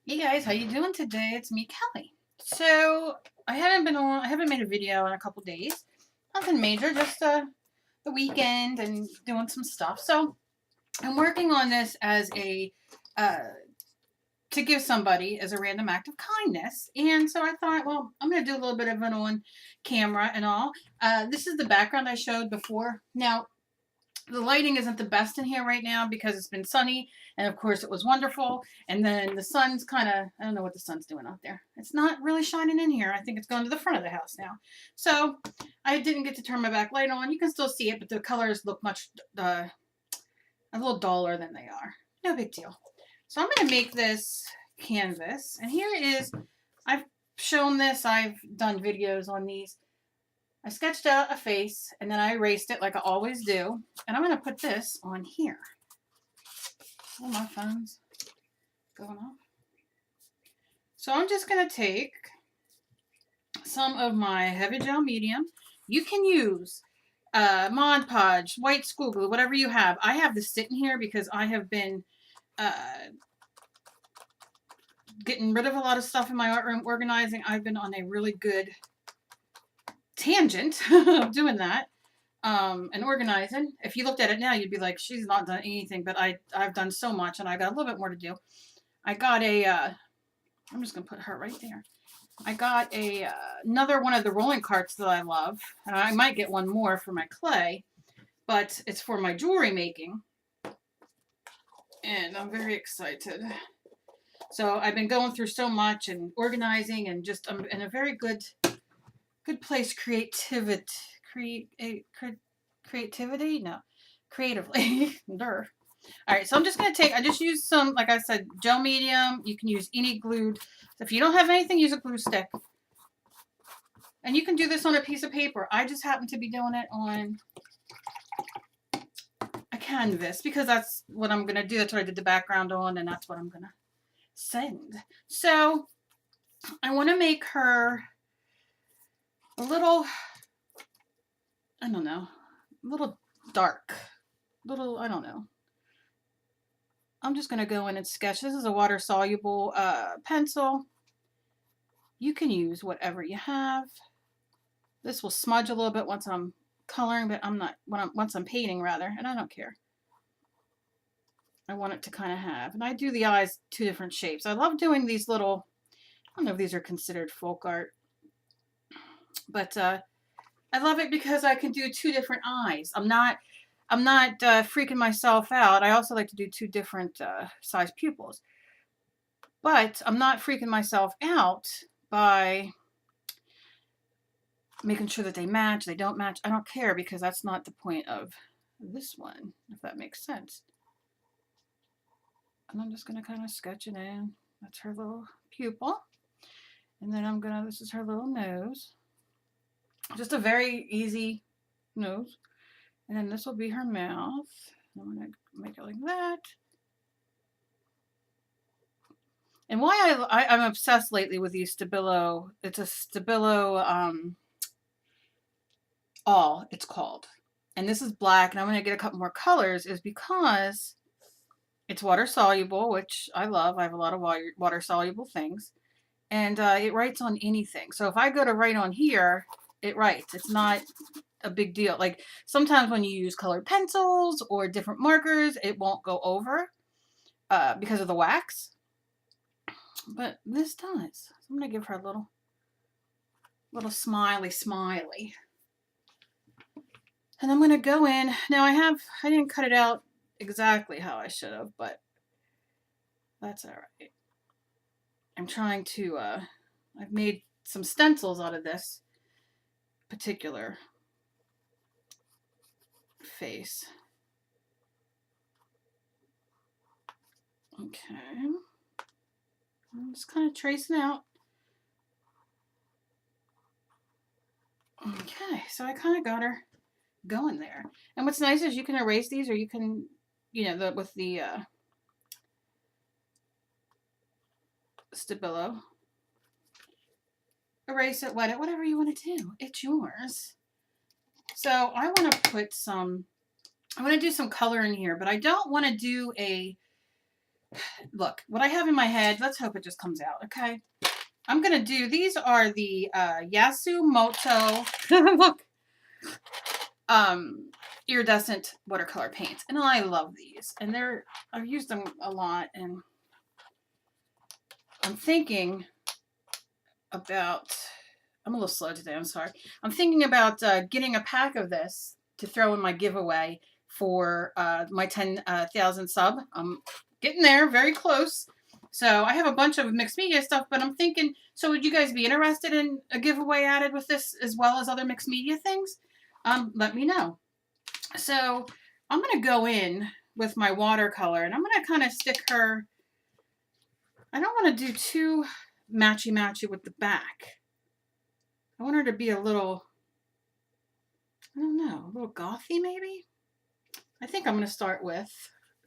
Hey guys, how you doing today? It's me, Kelly. So I haven't made a video in a couple days. Nothing major, just the weekend and doing some stuff. So I'm working on this as a uh, to give somebody as a random act of kindness. And so I thought, well, I'm going to do a little bit of it on camera and all. This is the background I showed before. Now, the lighting isn't the best in here right now because it's been sunny, and of course it was wonderful, and then the sun's kind of, I don't know what the sun's doing out there. It's not really shining in here. I think it's going to the front of the house now. So I didn't get to turn my back light on. You can still see it, but the colors look much a little duller than they are. No big deal. So I'm going to make this canvas, and here it is. I've shown this, I've done videos on these. I sketched out a face and then I erased it like I always do. And I'm going to put this on here. Oh, my phone's going off. So I'm just going to take some of my heavy gel medium. You can use Mod Podge, white school glue, whatever you have. I have this sitting here because I have been getting rid of a lot of stuff in my art room, organizing. I've been on a really good tangent of doing that. And organizing. If you looked at it now, you'd be like, she's not done anything, but I've done so much and I got a little bit more to do. I got a, I'm just going to put her right there. I got a, another one of the rolling carts that I love. I might get one more for my clay, but it's for my jewelry making. And I'm very excited. So I've been going through so much and organizing and just I'm in a very good place creatively. No, creatively. All right, so I'm just going to I just used some, like I said, gel medium. You can use any glued. So if you don't have anything, use a glue stick. And you can do this on a piece of paper. I just happen to be doing it on a canvas because that's what I'm going to do. That's what I did the background on, and that's what I'm going to send. So I want to make her a little, I don't know, a little dark. I don't know. I'm just going to go in and sketch. This is a water-soluble pencil. You can use whatever you have. This will smudge a little bit once I'm coloring, but once I'm painting rather, and I don't care. I want it to kind of have, and I do the eyes two different shapes. I love doing these little, I don't know if these are considered folk art, but I love it because I can do two different eyes. I'm not freaking myself out. I also like to do two different size pupils. But I'm not freaking myself out by making sure that they match, they don't match. I don't care because that's not the point of this one, if that makes sense. And I'm just going to kind of sketch it in. That's her little pupil. And then this is her little nose. Just a very easy nose. And then this will be her mouth. I'm going to make it like that. And why I'm obsessed lately with these Stabilo, it's a Stabilo All, it's called. And this is black, and I'm going to get a couple more colors, is because it's water soluble, which I love. I have a lot of water soluble things. And it writes on anything. So if I go to write on here, it writes. It's not a big deal. Like sometimes when you use colored pencils or different markers, it won't go over because of the wax. But this does. So I'm going to give her a little smiley. And I'm going to go in. Now I didn't cut it out exactly how I should have, but that's all right. I'm trying to, I've made some stencils out of this particular face. Okay. I'm just kind of tracing out. Okay, so I kind of got her going there. And what's nice is you can erase these, or you can, with the Stabilo, erase it, wet it, whatever you want to do. It's yours. So I want to put I want to do some color in here, but I don't want to do look, what I have in my head, let's hope it just comes out, okay? I'm going to do, these are the Yasumoto, look, iridescent watercolor paints. And I love these. And I've used them a lot. And I'm thinking about, I'm a little slow today, I'm sorry. I'm thinking about getting a pack of this to throw in my giveaway for my 10,000 sub. I'm getting there, very close. So I have a bunch of mixed media stuff, but I'm thinking, so would you guys be interested in a giveaway added with this as well as other mixed media things? Let me know. So I'm going to go in with my watercolor and I'm going to kind of stick her, I don't want to do too matchy-matchy with the back. I want her to be a little, I don't know, a little gothy maybe? I think I'm going to start with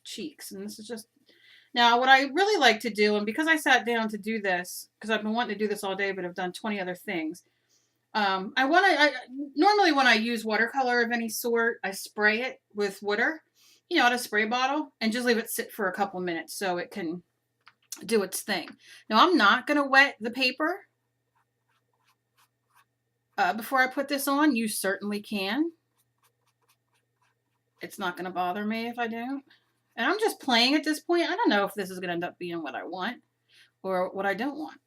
cheeks. And this is just, now what I really like to do, and because I sat down to do this, because I've been wanting to do this all day, but I've done 20 other things. Normally when I use watercolor of any sort, I spray it with water, you know, out of a spray bottle, and just leave it sit for a couple minutes so it can do its thing. Now I'm not going to wet the paper before I put this on. You certainly can. It's not going to bother me if I don't. And I'm just playing at this point. I don't know if this is going to end up being what I want or what I don't want.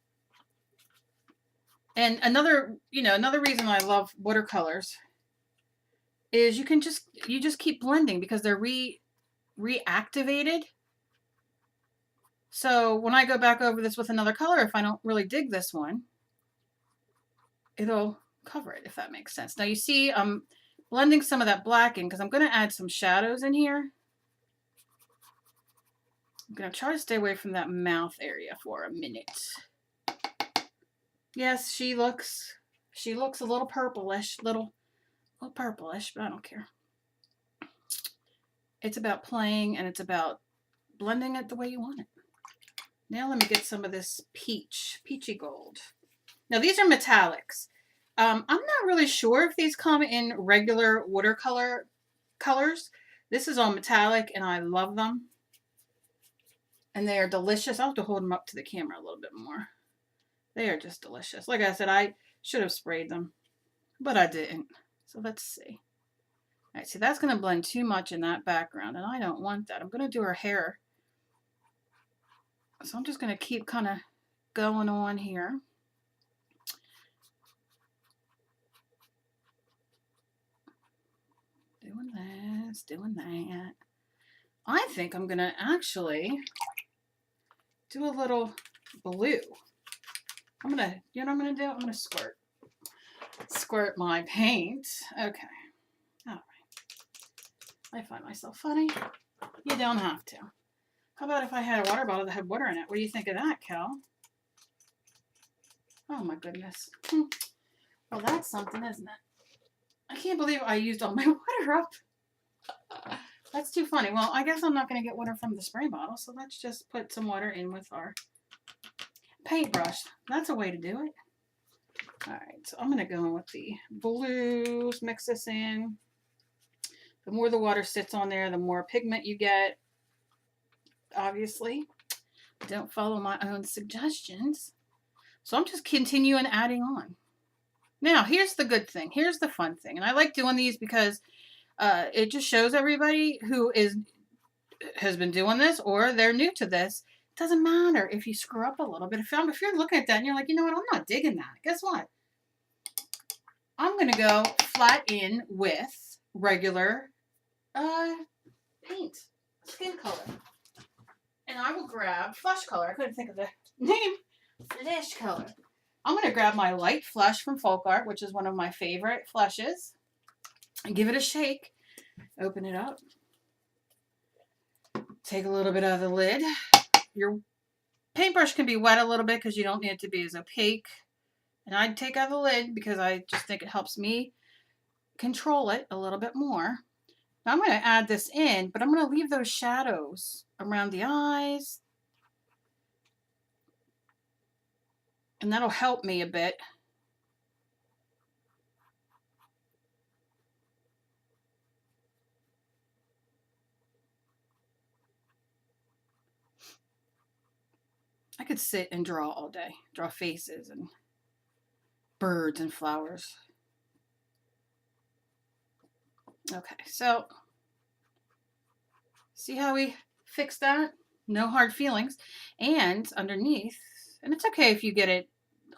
And another reason I love watercolors is you just keep blending because they're reactivated. So when I go back over this with another color, if I don't really dig this one, it'll cover it, if that makes sense. Now you see I'm blending some of that black in because I'm going to add some shadows in here. I'm going to try to stay away from that mouth area for a minute. Yes, she looks a little purplish, little purplish, but I don't care. It's about playing and it's about blending it the way you want it. Now let me get some of this peachy gold. Now these are metallics. I'm not really sure if these come in regular watercolor colors. This is all metallic and I love them. And they are delicious. I'll have to hold them up to the camera a little bit more. They are just delicious. Like I said, I should have sprayed them, but I didn't. So let's see. All right, see, that's going to blend too much in that background, and I don't want that. I'm going to do her hair. So I'm just going to keep kind of going on here. Doing this, doing that. I think I'm going to actually do a little blue. I'm going to, you know what I'm going to do? I'm going to squirt my paint. Okay. All right. I find myself funny. You don't have to. How about if I had a water bottle that had water in it? What do you think of that, Cal? Oh my goodness. Well, that's something, isn't it? I can't believe I used all my water up. That's too funny. Well, I guess I'm not going to get water from the spray bottle, so let's just put some water in with our paintbrush. That's a way to do it. All right, so I'm going to go in with the blues, mix this in. The more the water sits on there, the more pigment you get. Obviously, don't follow my own suggestions. So I'm just continuing adding on. Now, here's the good thing. Here's the fun thing. And I like doing these because it just shows everybody who has been doing this or they're new to this. It doesn't matter if you screw up a little bit. If you're looking at that and you're like, you know what, I'm not digging that. Guess what? I'm going to go flat in with regular paint, skin color. And I will grab flesh color. I couldn't think of the name. Flesh color. I'm going to grab my light flesh from Folk Art, which is one of my favorite fleshes, and give it a shake. Open it up. Take a little bit out of the lid. Your paintbrush can be wet a little bit because you don't need it to be as opaque. And I'd take out the lid because I just think it helps me control it a little bit more. Now I'm going to add this in, but I'm going to leave those shadows around the eyes. And that'll help me a bit. could sit and draw all day, draw faces and birds and flowers. Okay, so see how we fixed that? No hard feelings. And underneath, and it's okay if you get it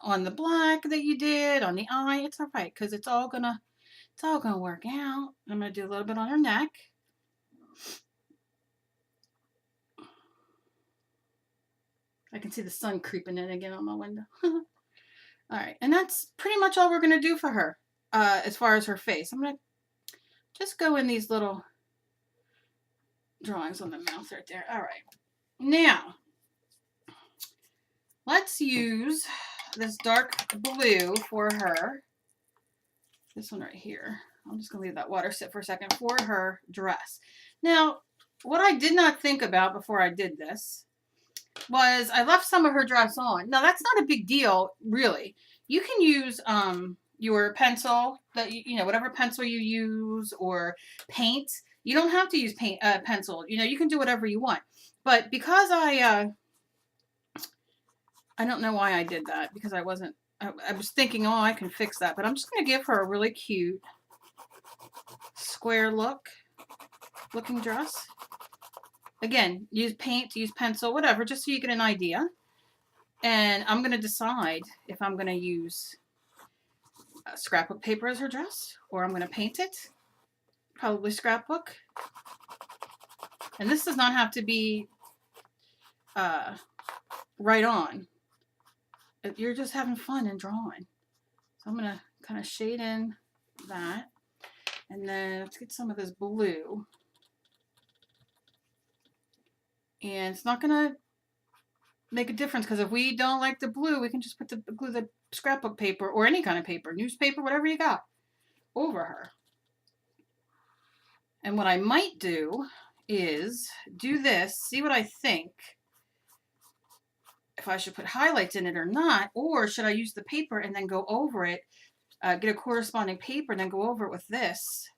on the black that you did, on the eye, it's all right, because it's all gonna work out. I'm gonna do a little bit on her neck. I can see the sun creeping in again on my window. All right, and that's pretty much all we're gonna do for her, as far as her face. I'm gonna just go in these little drawings on the mouth right there. All right, now let's use this dark blue for her. This one right here. I'm just gonna leave that water sit for a second for her dress. Now, what I did not think about before I did this was I left some of her dress on. Now, that's not a big deal, really. You can use your pencil, that you know, whatever pencil you use, or paint. You don't have to use pencil. You know, you can do whatever you want. But because I don't know why I did that, because I was thinking, oh, I can fix that. But I'm just going to give her a really cute square looking dress. Again, use paint, use pencil, whatever, just so you get an idea. And I'm going to decide if I'm going to use scrapbook paper as her dress, or I'm going to paint it. Probably scrapbook. And this does not have to be right on. You're just having fun and drawing. So I'm going to kind of shade in that. And then let's get some of this blue. And it's not going to make a difference, because if we don't like the blue, we can just put glue the scrapbook paper, or any kind of paper, newspaper, whatever you got, over her. And what I might do is do this, see what I think, if I should put highlights in it or not, or should I use the paper and then go over it, get a corresponding paper and then go over it with this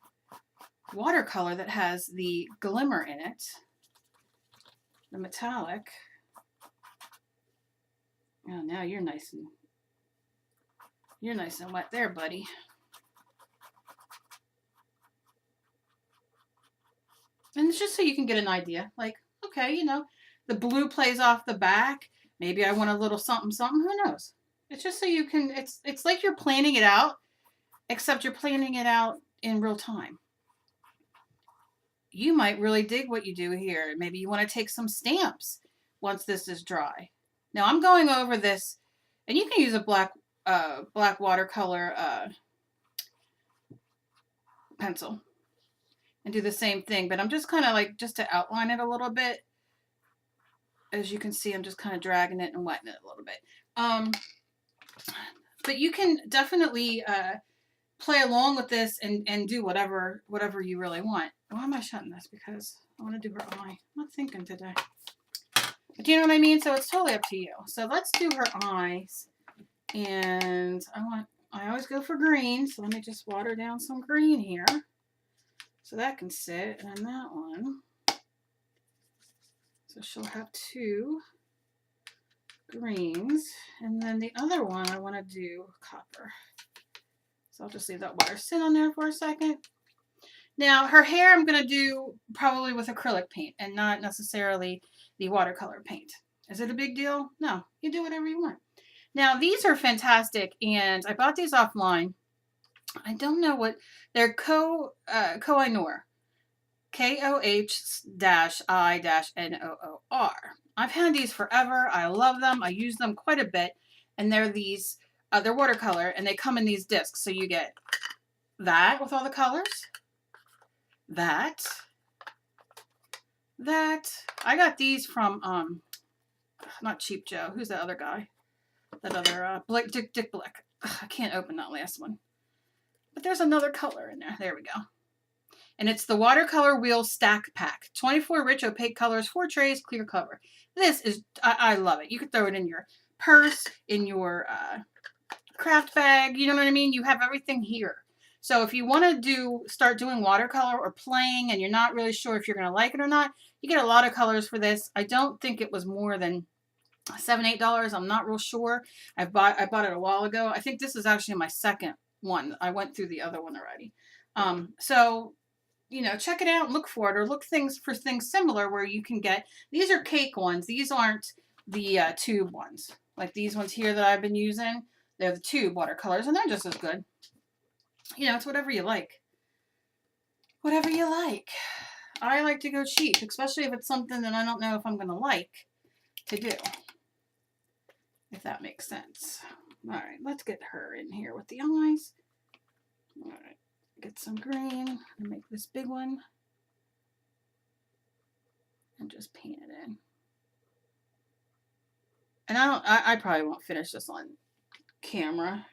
watercolor that has the glimmer in it, the metallic. Oh, now you're nice and wet there, buddy. And it's just so you can get an idea. Like, okay, you know, the blue plays off the back. Maybe I want a little something, something. Who knows? It's just so you can, it's like you're planning it out, except you're planning it out in real time. You might really dig what you do here. Maybe you want to take some stamps once this is dry. Now I'm going over this, and you can use a black watercolor pencil and do the same thing, but I'm just kind of like, just to outline it a little bit. As you can see, I'm just kind of dragging it and wetting it a little bit. But you can definitely play along with this and do whatever you really want. Why am I shutting this? Because I want to do her eye. I'm not thinking today. But do you know what I mean? So it's totally up to you. So let's do her eyes. And I always go for green. So let me just water down some green here. So that can sit. And then that one. So she'll have two greens. And then the other one I want to do copper. So I'll just leave that water sit on there for a second. Now her hair I'm going to do probably with acrylic paint and not necessarily the watercolor paint. Is it a big deal? No, you do whatever you want. Now these are fantastic, and I bought these offline. I don't know what they're Koh-i-Noor. KOH-I-NOOR. I've had these forever. I love them. I use them quite a bit, and they're these they're watercolor, and they come in these discs. So you get that with all the colors. That. I got these from not Cheap Joe. Who's that other guy? That other Dick Blick. I can't open that last one. But there's another color in there. There we go. And it's the Watercolor Wheel Stack Pack. 24 rich opaque colors, 4 trays, clear cover. This is, I love it. You could throw it in your purse, in your craft bag. You know what I mean? You have everything here. So if you want to start doing watercolor or playing and you're not really sure if you're going to like it or not, you get a lot of colors for this. I don't think it was more than $7, $8. I'm not real sure. I bought it a while ago. I think this is actually my second one. I went through the other one already. So you know, check it out, look for it, or look for things similar where you can get. These are cake ones. These aren't the tube ones. Like these ones here that I've been using. They're the tube watercolors, and they're just as good. You know, it's whatever you like. Whatever you like. I like to go cheap, especially if it's something that I don't know if I'm going to like to do. If that makes sense. All right, let's get her in here with the eyes. All right, get some green and make this big one. And just paint it in. And I probably won't finish this on camera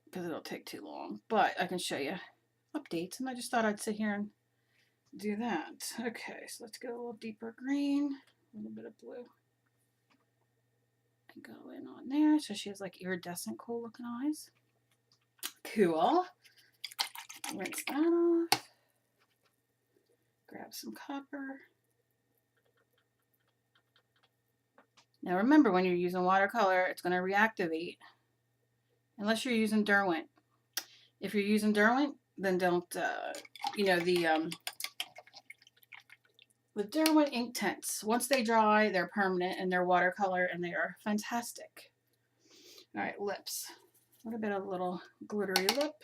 because it'll take too long, but I can show you updates, and I just thought I'd sit here and do that. Okay, so let's go a little deeper green, a little bit of blue, and go in on there so she has like iridescent cool looking eyes. Cool. Rinse that off. Grab some copper. Now remember, when you're using watercolor, it's going to reactivate unless you're using Derwent. If you're using Derwent, then don't, you know, the Derwent ink tints, once they dry, they're permanent and they're watercolor and they are fantastic. All right, lips. What about a little glittery lip?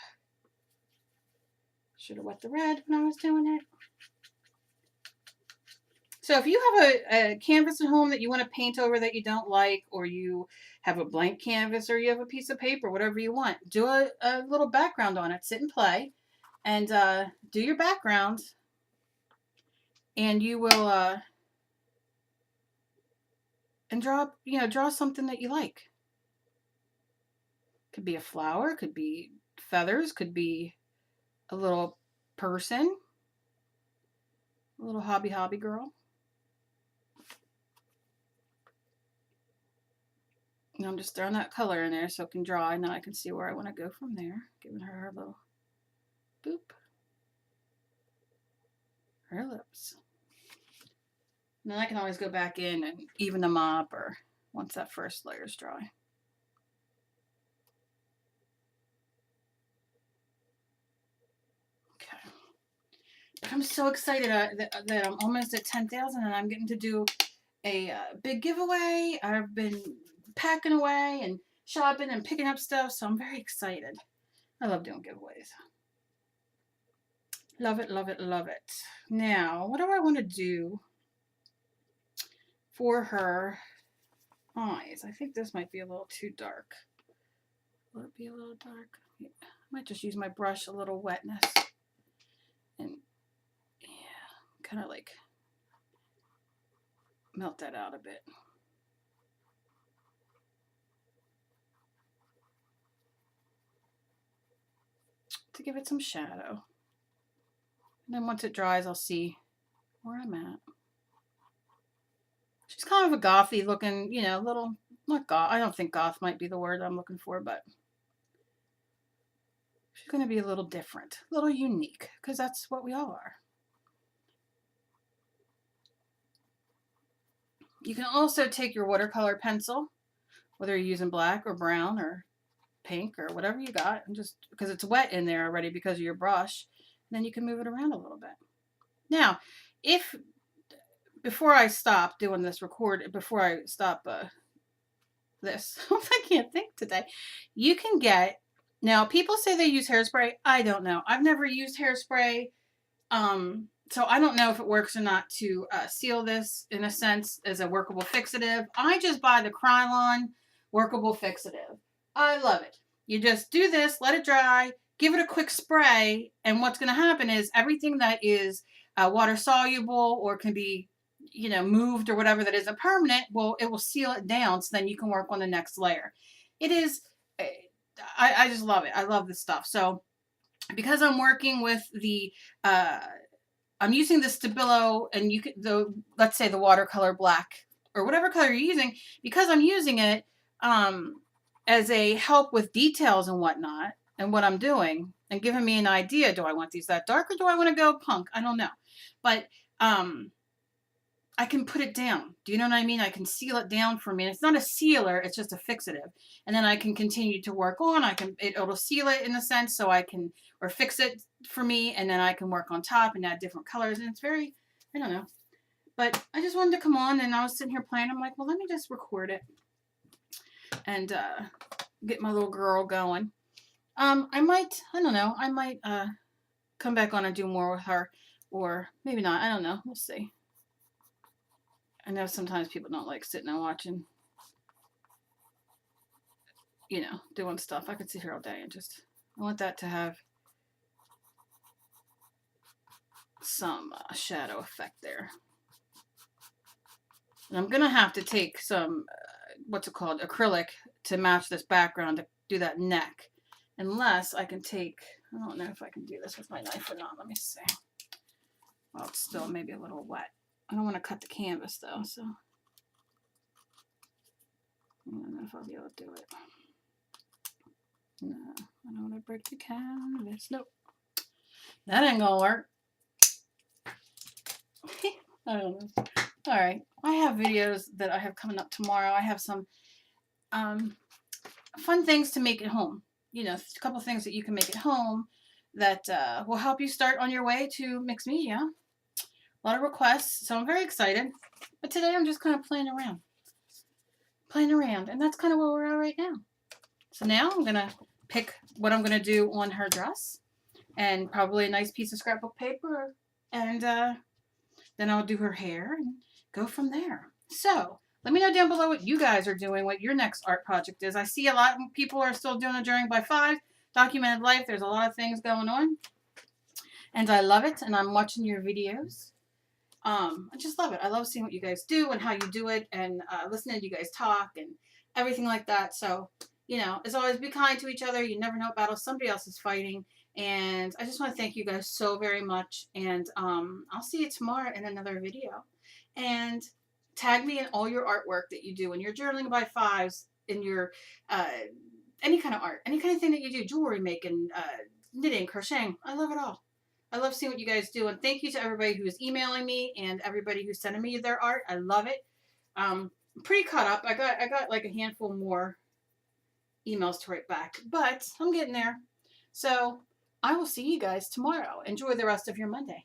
Should have wet the red when I was doing it. So if you have a canvas at home that you want to paint over that you don't like, or you have a blank canvas, or you have a piece of paper, whatever you want, do a little background on it. Sit and play and do your background, and you will and draw something that you like. Could be a flower, could be feathers, could be a little person, a little hobby girl. And I'm just throwing that color in there so it can dry, and then I can see where I want to go from there. Giving her a little boop. Her lips. And then I can always go back in and even them up, or once that first layer is dry. Okay. But I'm so excited that I'm almost at 10,000 and I'm getting to do a big giveaway. I've been packing away and shopping and picking up stuff, so I'm very excited. I love doing giveaways. Love it, love it, love it. Now, what do I want to do for her eyes? I think this might be a little too dark. Will it be a little dark? Yeah. I might just use my brush, a little wetness, and yeah, kind of like melt that out a bit. To give it some shadow. And then once it dries, I'll see where I'm at. She's kind of a gothy looking, you know, little, not goth. I don't think goth might be the word I'm looking for, but she's going to be a little different, a little unique, because that's what we all are. You can also take your watercolor pencil, whether you're using black or brown or pink or whatever you got, and just because it's wet in there already because of your brush, then you can move it around a little bit. Now, if before I stop doing this before I stop this, I can't think today, you can get, now people say they use hairspray. I don't know. I've never used hairspray. So I don't know if it works or not to seal this in a sense as a workable fixative. I just buy the Krylon workable fixative. I love it. You just do this, let it dry, give it a quick spray, and what's going to happen is everything that is water soluble or can be, you know, moved or whatever that isn't permanent, it will seal it down, so then you can work on the next layer. It is, I just love it. I love this stuff. So because I'm working with the I'm using the Stabilo, and you could, let's say the watercolor black or whatever color you're using, because I'm using it as a help with details and whatnot and what I'm doing, and giving me an idea. Do I want these that dark or do I want to go punk? I don't know. But I I can put it down. Do you know what I mean? I can seal it down for me. And it's not a sealer, it's just a fixative. And then I can continue to work on. It'll seal it in a sense, so I can, or fix it for me, and then I can work on top and add different colors. And it's very, I don't know. But I just wanted to come on, and I was sitting here playing. I'm like, well, let me just record it and get my little girl going. I might come back on and do more with her, or maybe not. I don't know. We'll see. I know sometimes people don't like sitting and watching, doing stuff. I could sit here all day and I want that to have some shadow effect there. And I'm going to have to take some, acrylic to match this background to do that neck. Unless I can take, I don't know if I can do this with my knife or not. Let me see. Well, it's still maybe a little wet. I don't want to cut the canvas though, so I don't know if I'll be able to do it. No, I don't want to break the canvas. Nope. That ain't gonna work. I don't know. All right. I have videos that I have coming up tomorrow. I have some fun things to make at home. A couple things that you can make at home that will help you start on your way to mixed media. A lot of requests, so I'm very excited. But today I'm just kind of playing around. And that's kind of where we're at right now. So now I'm going to pick what I'm going to do on her dress, and probably a nice piece of scrapbook paper, and then I'll do her hair and go from there. So let me know down below what you guys are doing, what your next art project is. I see a lot of people are still doing a journaling by 5, documented life. There's a lot of things going on, and I love it, and I'm watching your videos. I just love it. I love seeing what you guys do and how you do it, and listening to you guys talk and everything like that. So, as always, be kind to each other. You never know what battle somebody else is fighting. And I just want to thank you guys so very much. And I'll see you tomorrow in another video. And tag me in all your artwork that you do, in your journaling by 5s, in your any kind of art, any kind of thing that you do, jewelry making, knitting, crocheting. I love it all. I love seeing what you guys do, and thank you to everybody who's emailing me and everybody who's sending me their art. I love it. I'm pretty caught up. I got like a handful more emails to write back, but I'm getting there. So I will see you guys tomorrow. Enjoy the rest of your Monday.